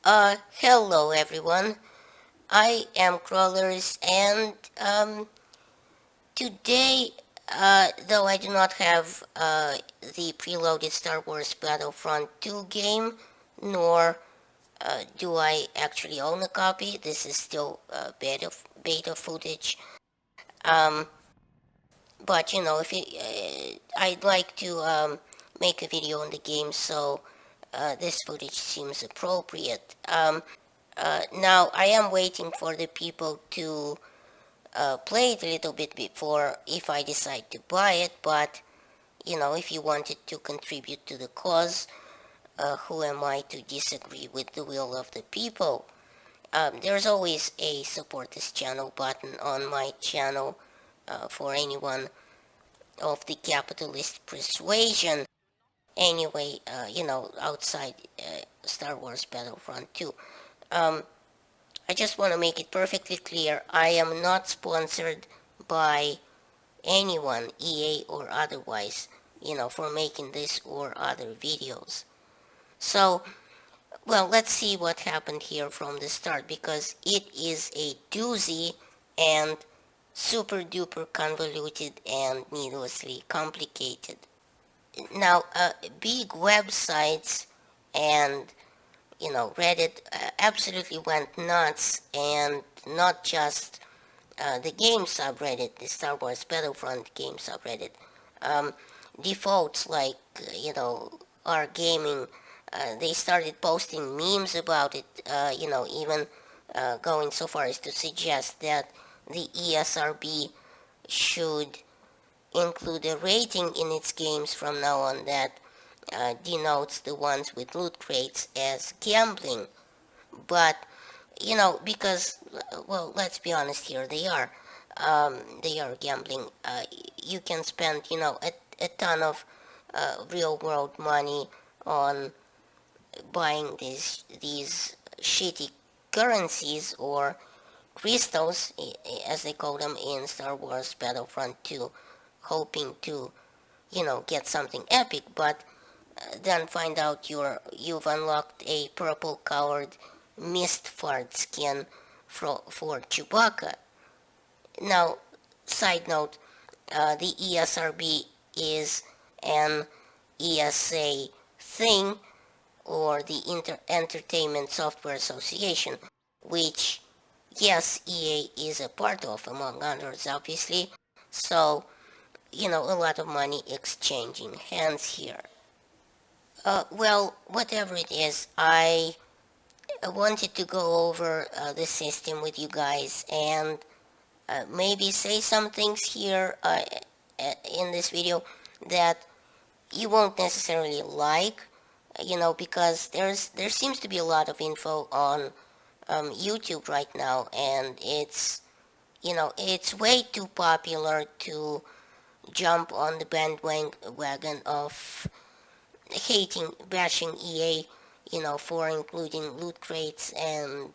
Hello everyone. I am Crawlers and today, though I do not have the preloaded Star Wars Battlefront 2 game, nor do I actually own a copy. This is still beta footage. Um, but you know, if you, I'd like to make a video on the game, so this footage seems appropriate. Now I am waiting for the people to play it a little bit before if I decide to buy it, but you know, if you wanted to contribute to the cause, who am I to disagree with the will of the people? There's always a support this channel button on my channel for anyone of the capitalist persuasion. Anyway, you know, outside Star Wars Battlefront 2. Um, I just want to make it perfectly clear, I am not sponsored by anyone, EA or otherwise, you know, for making this or other videos. So, well, let's see what happened here from the start, because it is a doozy and super duper convoluted and needlessly complicated. Now, big websites and you know, Reddit absolutely went nuts, and not just the game subreddit, the Star Wars Battlefront game subreddit. Um, Defaults like, you know, our gaming, they started posting memes about it, you know, even going so far as to suggest that the ESRB should include a rating in its games from now on that denotes the ones with loot crates as gambling. But you know, because well, let's be honest here, they are gambling. You can spend, you know, a ton of real world money on buying these shitty currencies or crystals, as they call them in Star Wars Battlefront 2, hoping to, you know, get something epic, but then find out you've unlocked a purple colored mist fart skin for Chewbacca. Now, side note, the ESRB is an ESA thing, or the Entertainment Software Association, which, yes, EA is a part of, among others, obviously. So, you know, a lot of money exchanging hands here. Well, whatever it is, I wanted to go over the system with you guys and maybe say some things here in this video that you won't necessarily like, you know, because there seems to be a lot of info on YouTube right now, and it's, you know, it's way too popular to jump on the bandwagon of bashing EA, you know, for including loot crates, and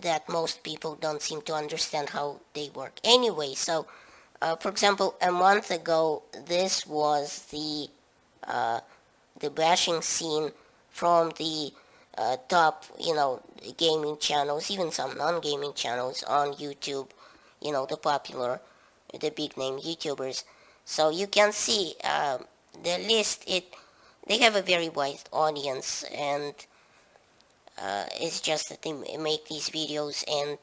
that most people don't seem to understand how they work anyway. So, for example, a month ago, this was the bashing scene from the top, you know, gaming channels, even some non-gaming channels on YouTube, you know, the big name YouTubers. So you can see the list. They have a very wide audience, and it's just that they make these videos, and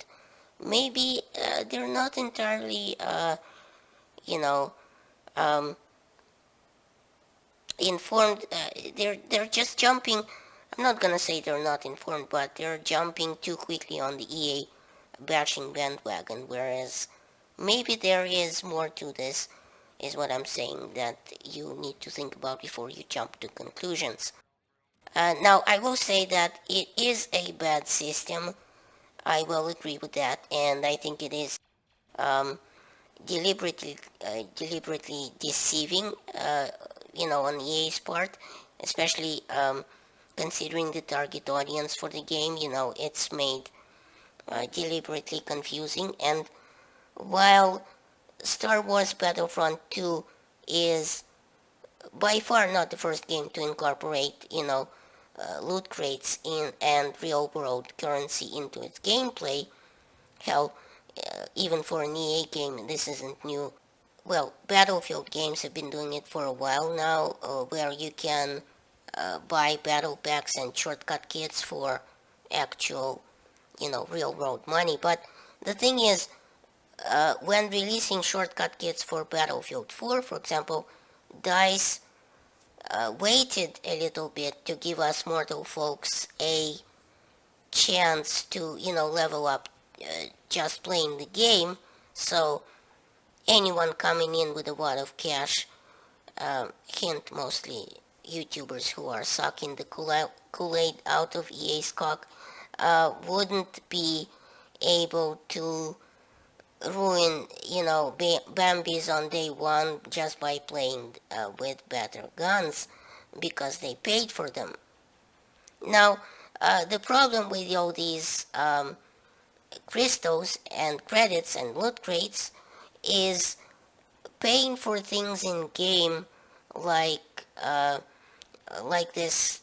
maybe they're not entirely, you know, um, informed. They're just jumping. I'm not gonna say they're not informed, but they're jumping too quickly on the EA bashing bandwagon. Whereas maybe there is more to this, is what I'm saying, that you need to think about before you jump to conclusions. Now, I will say that it is a bad system. I will agree with that, and I think it is um, deliberately deceiving, you know, on EA's part, especially considering the target audience for the game. You know, it's made deliberately confusing. And while Star Wars Battlefront 2 is by far not the first game to incorporate, you know, loot crates in and real world currency into its gameplay. Hell, even for an EA game, this isn't new. Well, Battlefield games have been doing it for a while now, where you can buy battle packs and shortcut kits for actual, real world money. But the thing is, when releasing shortcut kits for Battlefield 4, for example, DICE waited a little bit to give us mortal folks a chance to, level up just playing the game. So anyone coming in with a wad of cash, hint mostly YouTubers who are sucking the Kool-Aid out of EA's cock, wouldn't be able to ruin, Bambi's on day one just by playing with better guns because they paid for them. Now, the problem with all these crystals and credits and loot crates is paying for things in game like this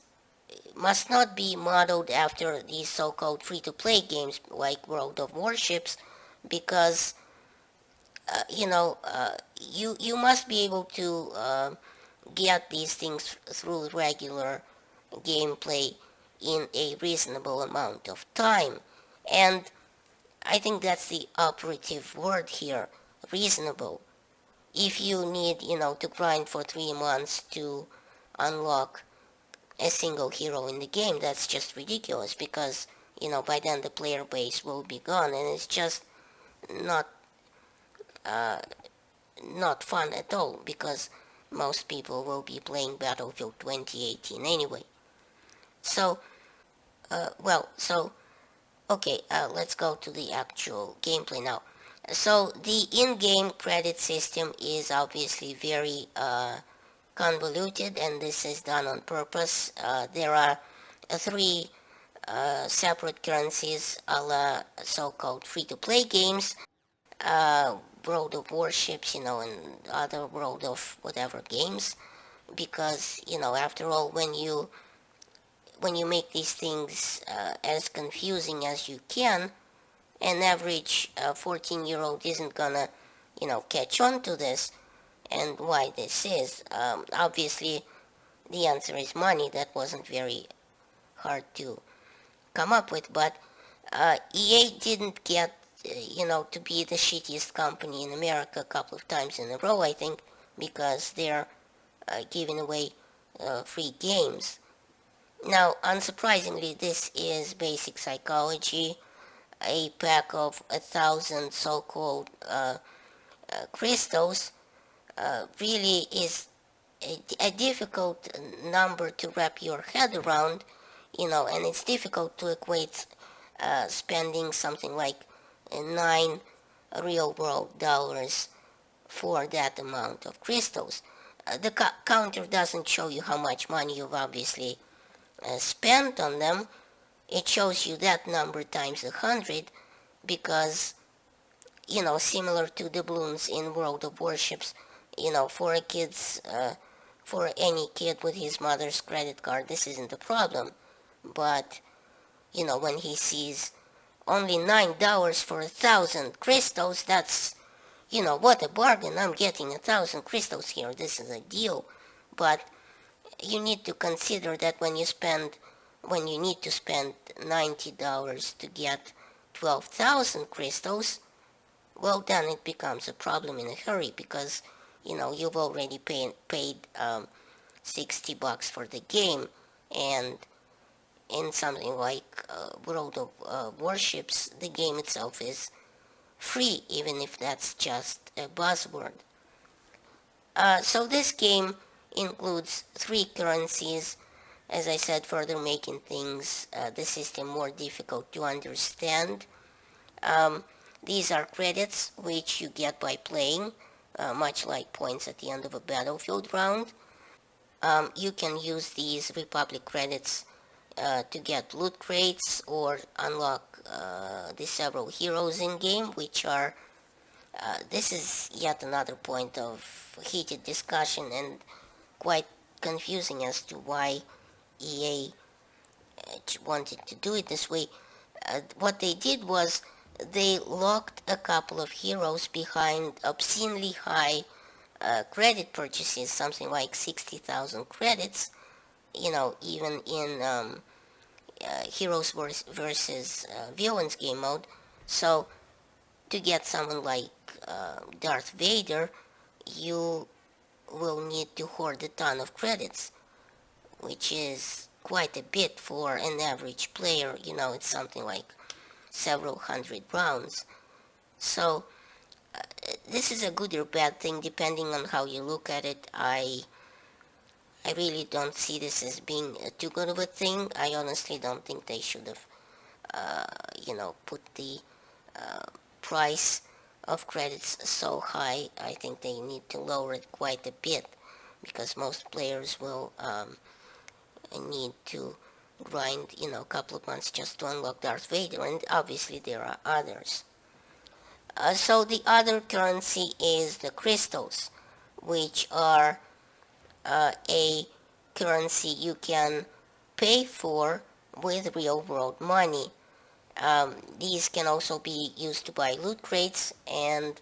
must not be modeled after these so-called free-to-play games like World of Warships, because you must be able to get these things through regular gameplay in a reasonable amount of time. And I think that's the operative word here, reasonable. If you need, to grind for 3 months to unlock a single hero in the game, that's just ridiculous because, by then the player base will be gone and it's just not uh, not fun at all because most people will be playing Battlefield 2018 anyway. So, okay, let's go to the actual gameplay now. So, the in-game credit system is obviously very convoluted, and this is done on purpose. There are three separate currencies a la so-called free-to-play games, uh, World of Warships, and other World of whatever games, because after all, when you make these things as confusing as you can, an average 14-year-old isn't gonna catch on to this and why this is. Obviously, the answer is money. That wasn't very hard to come up with, but EA didn't get to be the shittiest company in America a couple of times in a row, I think, because they're giving away free games. Now, unsurprisingly, this is basic psychology. A pack of 1,000 so-called crystals really is a difficult number to wrap your head around, and it's difficult to equate spending something like 9 real world dollars for that amount of crystals. The counter doesn't show you how much money you've obviously spent on them. It shows you that number times 100 because, similar to doubloons in World of Warships, for for any kid with his mother's credit card, this isn't a problem. But, when he sees only $9 for 1,000 crystals, that's, what a bargain. I'm getting 1,000 crystals here. This is a deal. But you need to consider that when you need to spend $90 to get 12,000 crystals, well, then it becomes a problem in a hurry because, you've already paid $60 for the game, and in something like World of Warships, the game itself is free, even if that's just a buzzword. So this game includes three currencies, as I said, further making the system more difficult to understand. Um, these are credits which you get by playing, much like points at the end of a Battlefield round. You can use these Republic credits to get loot crates or unlock the several heroes in game, which are this is yet another point of heated discussion and quite confusing as to why EA wanted to do it this way, what they did was they locked a couple of heroes behind obscenely high credit purchases, something like 60,000 credits, even in Heroes versus Villains game mode. So to get someone like Darth Vader, you will need to hoard a ton of credits, which is quite a bit for an average player. It's something like several hundred rounds. So this is a good or bad thing depending on how you look at it. I really don't see this as being too good of a thing. I honestly don't think they should have, put the uh, price of credits so high. I think they need to lower it quite a bit because most players will need to grind, a couple of months just to unlock Darth Vader, and obviously there are others. So the other currency is the crystals, which are a currency you can pay for with real world money. These can also be used to buy loot crates, and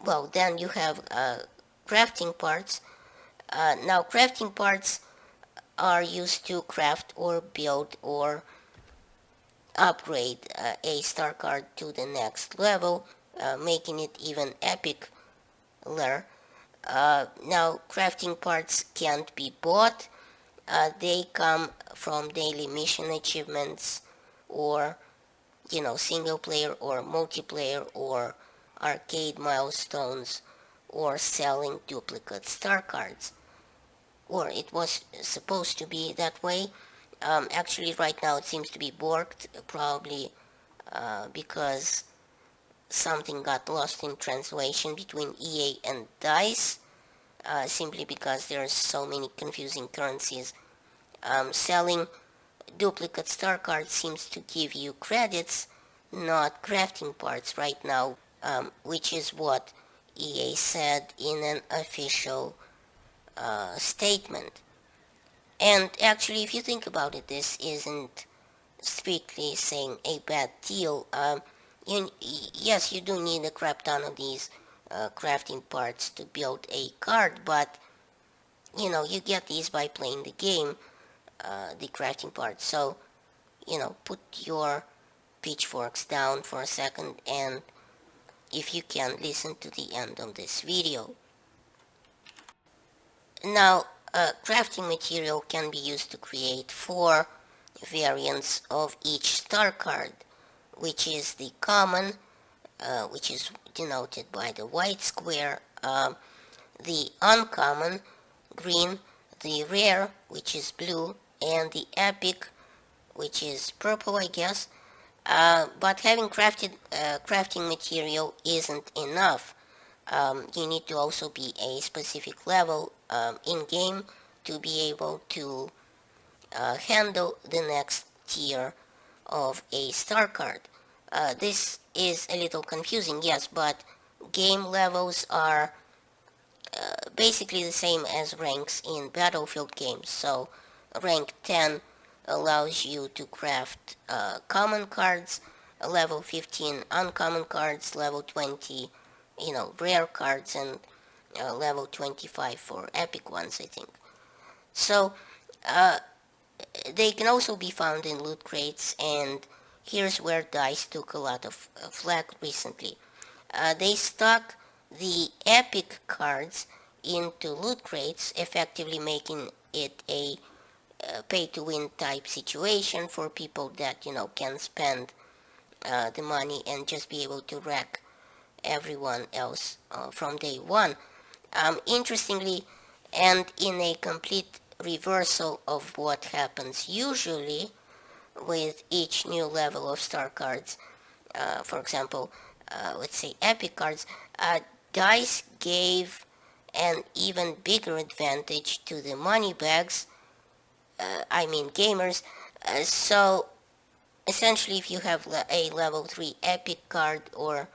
well, then you have crafting parts. Now crafting parts are used to craft or build or upgrade a star card to the next level, making it even epic. Now crafting parts can't be bought. They come from daily mission achievements or single player or multiplayer or arcade milestones or selling duplicate star cards. Or it was supposed to be that way. Actually, right now it seems to be borked, probably because something got lost in translation between EA and DICE, simply because there are so many confusing currencies. Selling duplicate star cards seems to give you credits, not crafting parts right now, which is what EA said in an official statement. And actually, if you think about it, this isn't strictly saying a bad deal. Yes, you do need a crap ton of these crafting parts to build a card, but you get these by playing the game, the crafting parts. So, put your pitchforks down for a second, and if you can, listen to the end of this video. Now, crafting material can be used to create 4 variants of each star card, which is the common, which is denoted by the white square, the uncommon, green, the rare, which is blue, and the epic, which is purple, I guess. But having crafting material isn't enough. You need to also be a specific level in game to be able to handle the next tier of a star card. This is a little confusing, yes, but game levels are basically the same as ranks in Battlefield games. So rank 10 allows you to craft common cards, level 15 uncommon cards, level 20 rare cards, and level 25 for epic ones, I think. So uh, they can also be found in loot crates, and here's where DICE took a lot of flack recently. They stuck the epic cards into loot crates, effectively making it a pay-to-win type situation for people that, can spend the money and just be able to wreck everyone else from day one. Interestingly, and in a complete reversal of what happens usually with each new level of star cards, for example, let's say epic cards, DICE gave an even bigger advantage to the money bags, I mean gamers. So essentially, if you have a level 3 epic card or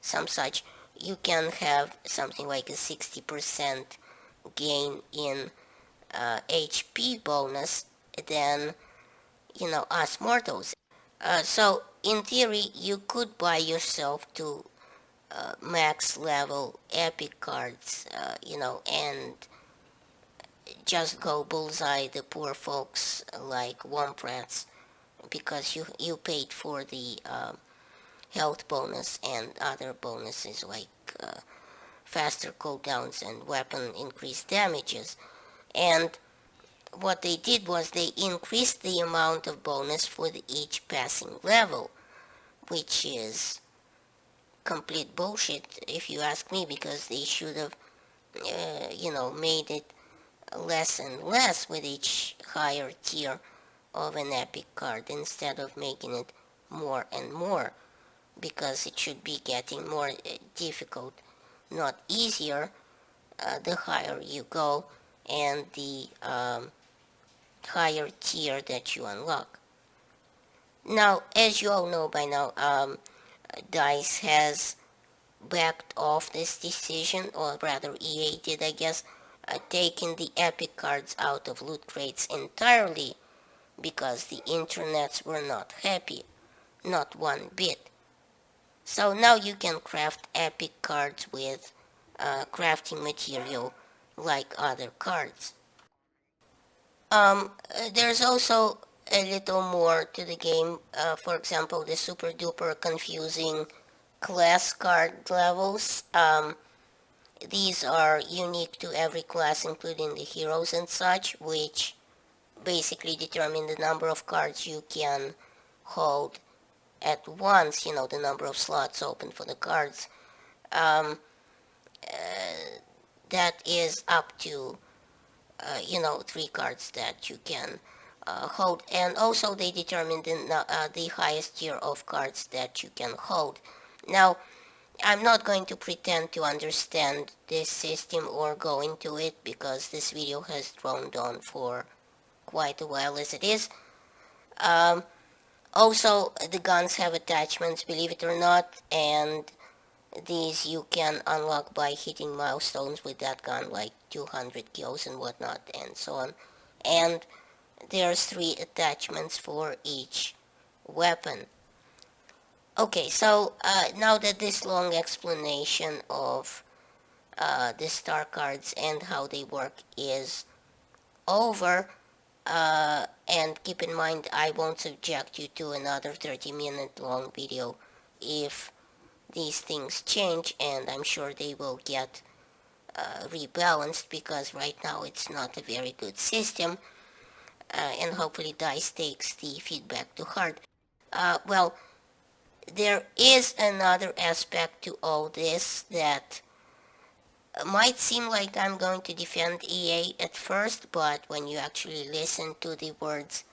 some such, you can have something like a 60% gain in HP bonus. Then us mortals. So in theory, you could buy yourself two max level epic cards, and just go bullseye the poor folks like Womprats because you paid for the health bonus and other bonuses like faster cooldowns and weapon increased damages. And what they did was they increased the amount of bonus for each passing level, which is complete bullshit if you ask me, because they should have, made it less and less with each higher tier of an epic card instead of making it more and more, because it should be getting more difficult, not easier, the higher you go and the higher tier that you unlock. Now, as you all know by now, DICE has backed off this decision, or rather EA did, I guess, taking the epic cards out of loot crates entirely because the internets were not happy, not one bit. So now you can craft epic cards with crafting material like other cards. There's also a little more to the game. For example, the super duper confusing class card levels. These are unique to every class, including the heroes and such, which basically determine the number of cards you can hold at once, the number of slots open for the cards. Um, that is up to, 3 cards that you can hold. And also they determine the highest tier of cards that you can hold. Now, I'm not going to pretend to understand this system or go into it because this video has droned on for quite a while as it is. Also, the guns have attachments, believe it or not, and these you can unlock by hitting milestones with that gun, like 200 kills and whatnot, and so on. And there's 3 attachments for each weapon. Okay, so now that this long explanation of the star cards and how they work is over, and keep in mind I won't subject you to another 30-minute long video if these things change, and I'm sure they will get rebalanced because right now it's not a very good system, and hopefully DICE takes the feedback to heart. Well, there is another aspect to all this that might seem like I'm going to defend EA at first, but when you actually listen to the words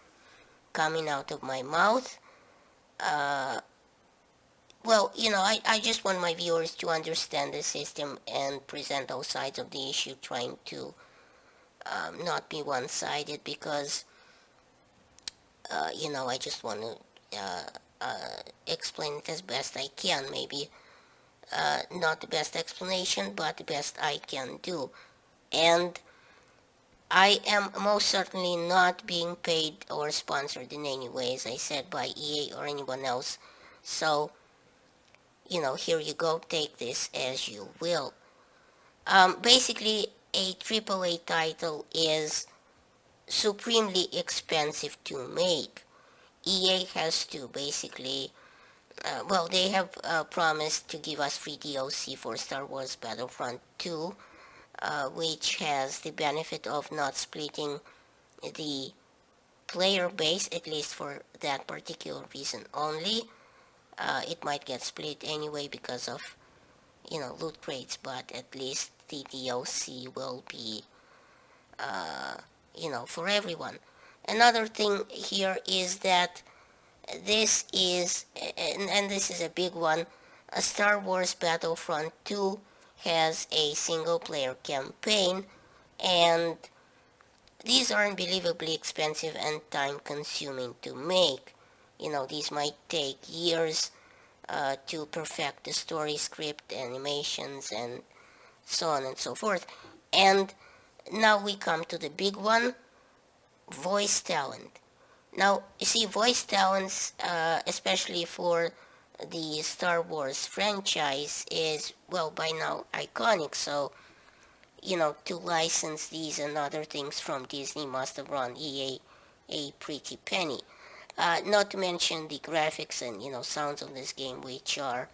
coming out of my mouth, well, I just want my viewers to understand the system and present all sides of the issue, trying to not be one-sided, because, I just want to explain it as best I can. Maybe not the best explanation, but the best I can do. And I am most certainly not being paid or sponsored in any way, as I said, by EA or anyone else. So, here you go, take this as you will. Basically, a AAA title is supremely expensive to make. EA has to basically, well, they have promised to give us free DLC for Star Wars Battlefront 2, which has the benefit of not splitting the player base, at least for that particular reason only. It might get split anyway because of, loot crates, but at least the DLC will be, for everyone. Another thing here is that this is, and this is a big one, a Star Wars Battlefront 2 has a single-player campaign, and these are unbelievably expensive and time-consuming to make. These might take years to perfect the story, script, animations, and so on and so forth. And now we come to the big one, voice talent. Now, you see, voice talents, especially for the Star Wars franchise, is, well, by now iconic. So, to license these and other things from Disney must have run EA a pretty penny. Not to mention the graphics and, sounds of this game, which are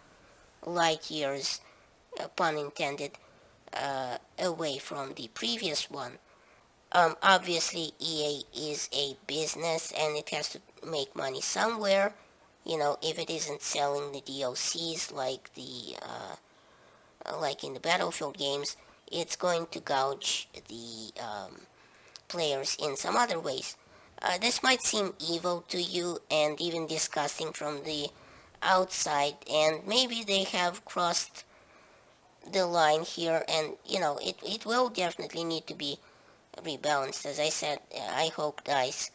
light years, pun intended, away from the previous one. Obviously, EA is a business and it has to make money somewhere. If it isn't selling the DLCs like in the Battlefield games, it's going to gouge the players in some other ways. This might seem evil to you and even disgusting from the outside, and maybe they have crossed the line here, and it will definitely need to be rebalanced. As I said, I hope DICE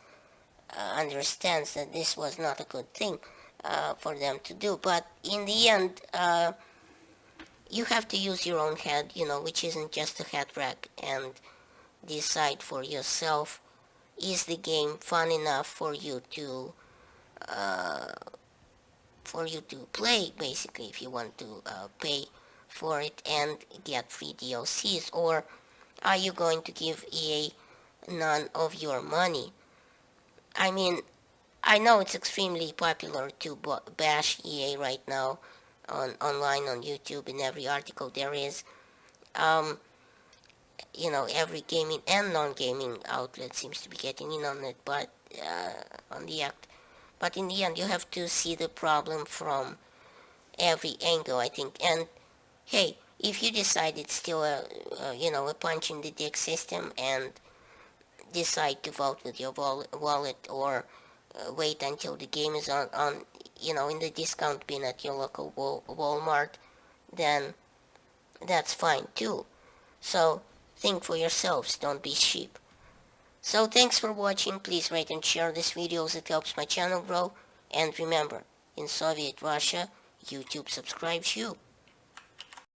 understands that this was not a good thing for them to do. But in the end, you have to use your own head, which isn't just a head rack, and decide for yourself, is the game fun enough uh, for you to play, basically, if you want to pay for it and get free DLCs, or are you going to give EA none of your money? I mean, I know it's extremely popular to bash EA right now online on YouTube. In every article there is. Um, every gaming and non-gaming outlet seems to be getting in on it, but on the act. But in the end, you have to see the problem from every angle, I think. And hey, if you decide it's still a punch in the dick system and decide to vote with your wallet, or wait until the game is on in the discount bin at your local Walmart, then that's fine too. So think for yourselves, don't be sheep. So thanks for watching. Please rate and share this video as it helps my channel grow. And remember, in Soviet Russia, YouTube subscribes you.